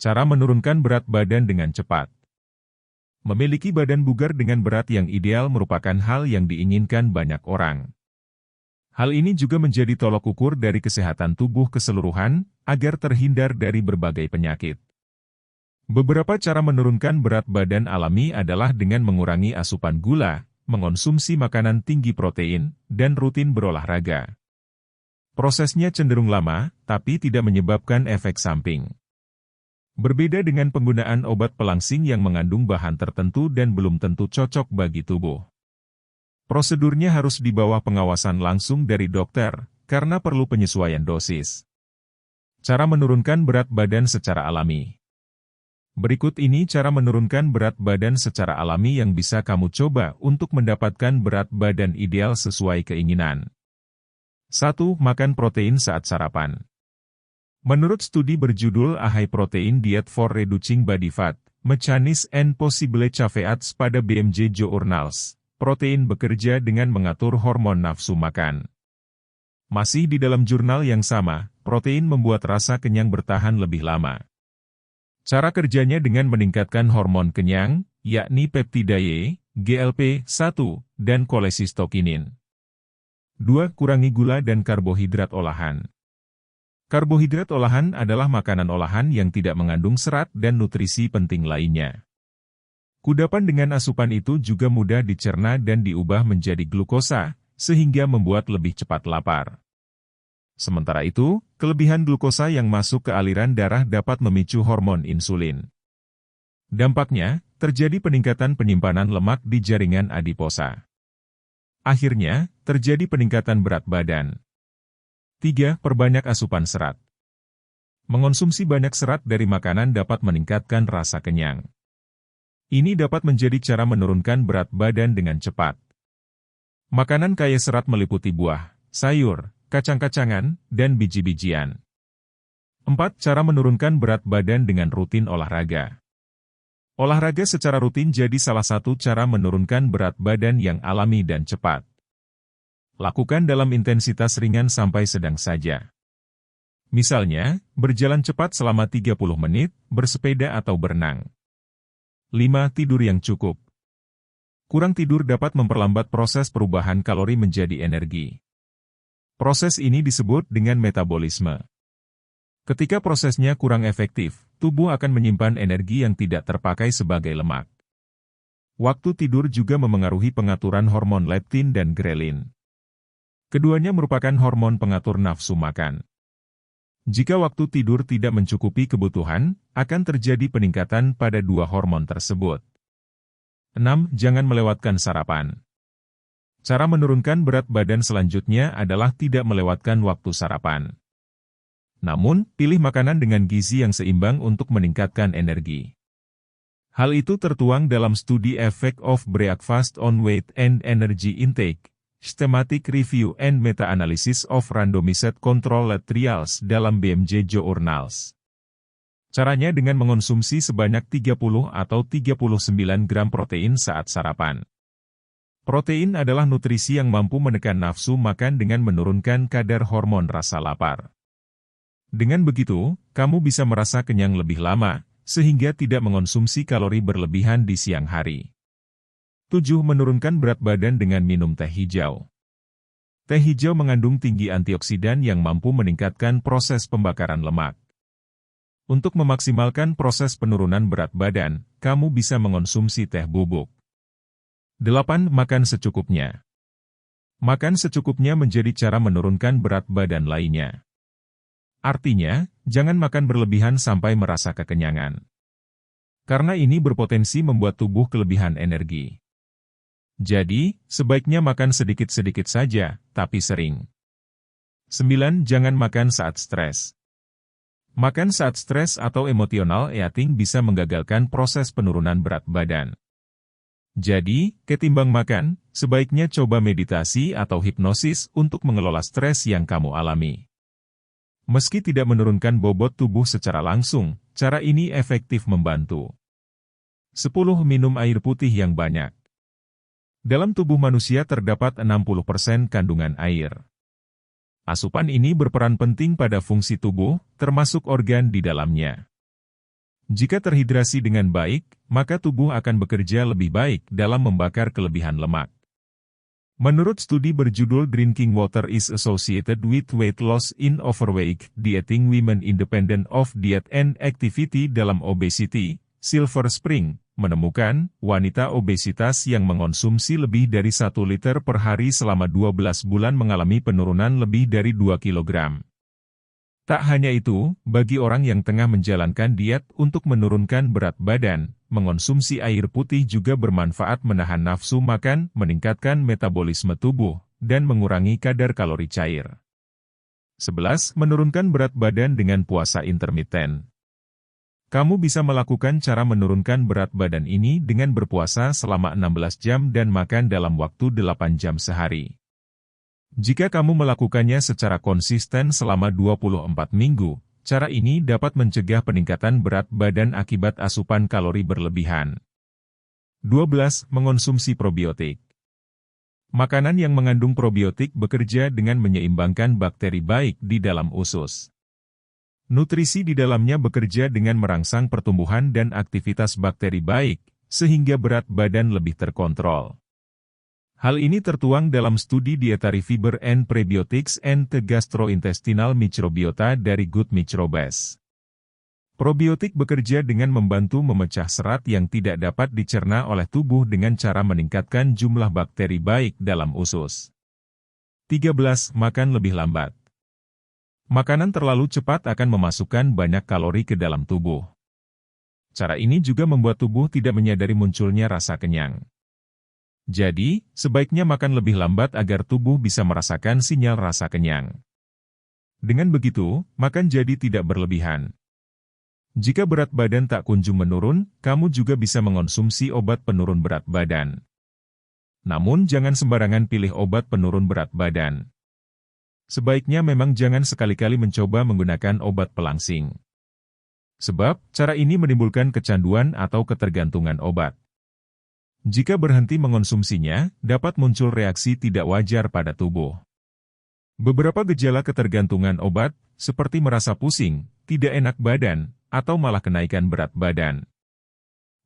Cara menurunkan berat badan dengan cepat. Memiliki badan bugar dengan berat yang ideal merupakan hal yang diinginkan banyak orang. Hal ini juga menjadi tolok ukur dari kesehatan tubuh keseluruhan, agar terhindar dari berbagai penyakit. Beberapa cara menurunkan berat badan alami adalah dengan mengurangi asupan gula, mengonsumsi makanan tinggi protein, dan rutin berolahraga. Prosesnya cenderung lama, tapi tidak menyebabkan efek samping. Berbeda dengan penggunaan obat pelangsing yang mengandung bahan tertentu dan belum tentu cocok bagi tubuh. Prosedurnya harus di bawah pengawasan langsung dari dokter, karena perlu penyesuaian dosis. Cara menurunkan berat badan secara alami. Berikut ini cara menurunkan berat badan secara alami yang bisa kamu coba untuk mendapatkan berat badan ideal sesuai keinginan. 1. Makan protein saat sarapan. Menurut studi berjudul A High Protein Diet for Reducing Body Fat, Mechanics and Possible Caveats pada BMJ Journals, protein bekerja dengan mengatur hormon nafsu makan. Masih di dalam jurnal yang sama, protein membuat rasa kenyang bertahan lebih lama. Cara kerjanya dengan meningkatkan hormon kenyang, yakni peptidae, GLP-1, dan kolesistokinin. 2. Kurangi gula dan karbohidrat olahan. Karbohidrat olahan adalah makanan olahan yang tidak mengandung serat dan nutrisi penting lainnya. Kudapan dengan asupan itu juga mudah dicerna dan diubah menjadi glukosa, sehingga membuat lebih cepat lapar. Sementara itu, kelebihan glukosa yang masuk ke aliran darah dapat memicu hormon insulin. Dampaknya, terjadi peningkatan penyimpanan lemak di jaringan adiposa. Akhirnya, terjadi peningkatan berat badan. 3. Perbanyak asupan serat. Mengonsumsi banyak serat dari makanan dapat meningkatkan rasa kenyang. Ini dapat menjadi cara menurunkan berat badan dengan cepat. Makanan kaya serat meliputi buah, sayur, kacang-kacangan, dan biji-bijian. 4. Cara menurunkan berat badan dengan rutin olahraga. Olahraga secara rutin jadi salah satu cara menurunkan berat badan yang alami dan cepat. Lakukan dalam intensitas ringan sampai sedang saja. Misalnya, berjalan cepat selama 30 menit, bersepeda atau berenang. 5. Tidur yang cukup. Kurang tidur dapat memperlambat proses perubahan kalori menjadi energi. Proses ini disebut dengan metabolisme. Ketika prosesnya kurang efektif, tubuh akan menyimpan energi yang tidak terpakai sebagai lemak. Waktu tidur juga memengaruhi pengaturan hormon leptin dan grelin. Keduanya merupakan hormon pengatur nafsu makan. Jika waktu tidur tidak mencukupi kebutuhan, akan terjadi peningkatan pada dua hormon tersebut. 6. Jangan melewatkan sarapan. Cara menurunkan berat badan selanjutnya adalah tidak melewatkan waktu sarapan. Namun, pilih makanan dengan gizi yang seimbang untuk meningkatkan energi. Hal itu tertuang dalam studi Effect of Breakfast on Weight and Energy Intake, Systematic Review and Meta-Analysis of Randomized Controlled Trials dalam BMJ Journals. Caranya dengan mengonsumsi sebanyak 30 atau 39 gram protein saat sarapan. Protein adalah nutrisi yang mampu menekan nafsu makan dengan menurunkan kadar hormon rasa lapar. Dengan begitu, kamu bisa merasa kenyang lebih lama, sehingga tidak mengonsumsi kalori berlebihan di siang hari. 7. Menurunkan berat badan dengan minum teh hijau. Teh hijau mengandung tinggi antioksidan yang mampu meningkatkan proses pembakaran lemak. Untuk memaksimalkan proses penurunan berat badan, kamu bisa mengonsumsi teh bubuk. 8. Makan secukupnya. Makan secukupnya menjadi cara menurunkan berat badan lainnya. Artinya, jangan makan berlebihan sampai merasa kekenyangan. Karena ini berpotensi membuat tubuh kelebihan energi. Jadi, sebaiknya makan sedikit-sedikit saja, tapi sering. 9. Jangan makan saat stres. Makan saat stres atau emotional eating bisa menggagalkan proses penurunan berat badan. Jadi, ketimbang makan, sebaiknya coba meditasi atau hipnosis untuk mengelola stres yang kamu alami. Meski tidak menurunkan bobot tubuh secara langsung, cara ini efektif membantu. 10. Minum air putih yang banyak. Dalam tubuh manusia terdapat 60% kandungan air. Asupan ini berperan penting pada fungsi tubuh, termasuk organ di dalamnya. Jika terhidrasi dengan baik, maka tubuh akan bekerja lebih baik dalam membakar kelebihan lemak. Menurut studi berjudul Drinking Water is Associated with Weight Loss in Overweight Dieting Women Independent of Diet and Activity dalam Obesity, Silver Spring, menemukan wanita obesitas yang mengonsumsi lebih dari 1 liter per hari selama 12 bulan mengalami penurunan lebih dari 2 kg. Tak hanya itu, bagi orang yang tengah menjalankan diet untuk menurunkan berat badan, mengonsumsi air putih juga bermanfaat menahan nafsu makan, meningkatkan metabolisme tubuh, dan mengurangi kadar kalori cair. 11. Menurunkan berat badan dengan puasa intermiten. Kamu bisa melakukan cara menurunkan berat badan ini dengan berpuasa selama 16 jam dan makan dalam waktu 8 jam sehari. Jika kamu melakukannya secara konsisten selama 24 minggu, cara ini dapat mencegah peningkatan berat badan akibat asupan kalori berlebihan. 12. Mengonsumsi probiotik. Makanan yang mengandung probiotik bekerja dengan menyeimbangkan bakteri baik di dalam usus. Nutrisi di dalamnya bekerja dengan merangsang pertumbuhan dan aktivitas bakteri baik, sehingga berat badan lebih terkontrol. Hal ini tertuang dalam studi Dietary Fiber and Prebiotics and the Gastrointestinal Microbiota dari Good Microbes. Probiotik bekerja dengan membantu memecah serat yang tidak dapat dicerna oleh tubuh dengan cara meningkatkan jumlah bakteri baik dalam usus. 13. Makan lebih lambat. Makanan terlalu cepat akan memasukkan banyak kalori ke dalam tubuh. Cara ini juga membuat tubuh tidak menyadari munculnya rasa kenyang. Jadi, sebaiknya makan lebih lambat agar tubuh bisa merasakan sinyal rasa kenyang. Dengan begitu, makan jadi tidak berlebihan. Jika berat badan tak kunjung menurun, kamu juga bisa mengonsumsi obat penurun berat badan. Namun jangan sembarangan pilih obat penurun berat badan. Sebaiknya memang jangan sekali-kali mencoba menggunakan obat pelangsing. Sebab, cara ini menimbulkan kecanduan atau ketergantungan obat. Jika berhenti mengonsumsinya, dapat muncul reaksi tidak wajar pada tubuh. Beberapa gejala ketergantungan obat, seperti merasa pusing, tidak enak badan, atau malah kenaikan berat badan.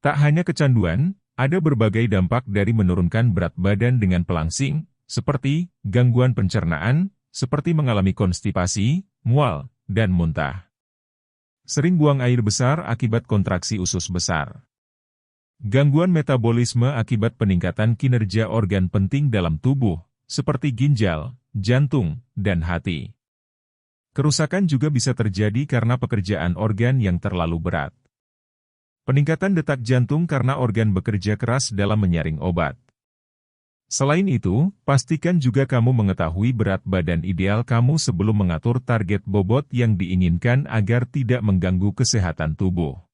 Tak hanya kecanduan, ada berbagai dampak dari menurunkan berat badan dengan pelangsing, seperti gangguan pencernaan, seperti mengalami konstipasi, mual, dan muntah. Sering buang air besar akibat kontraksi usus besar. Gangguan metabolisme akibat peningkatan kinerja organ penting dalam tubuh, seperti ginjal, jantung, dan hati. Kerusakan juga bisa terjadi karena pekerjaan organ yang terlalu berat. Peningkatan detak jantung karena organ bekerja keras dalam menyaring obat. Selain itu, pastikan juga kamu mengetahui berat badan ideal kamu sebelum mengatur target bobot yang diinginkan agar tidak mengganggu kesehatan tubuh.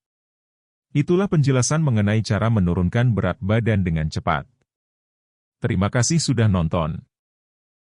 Itulah penjelasan mengenai cara menurunkan berat badan dengan cepat. Terima kasih sudah nonton.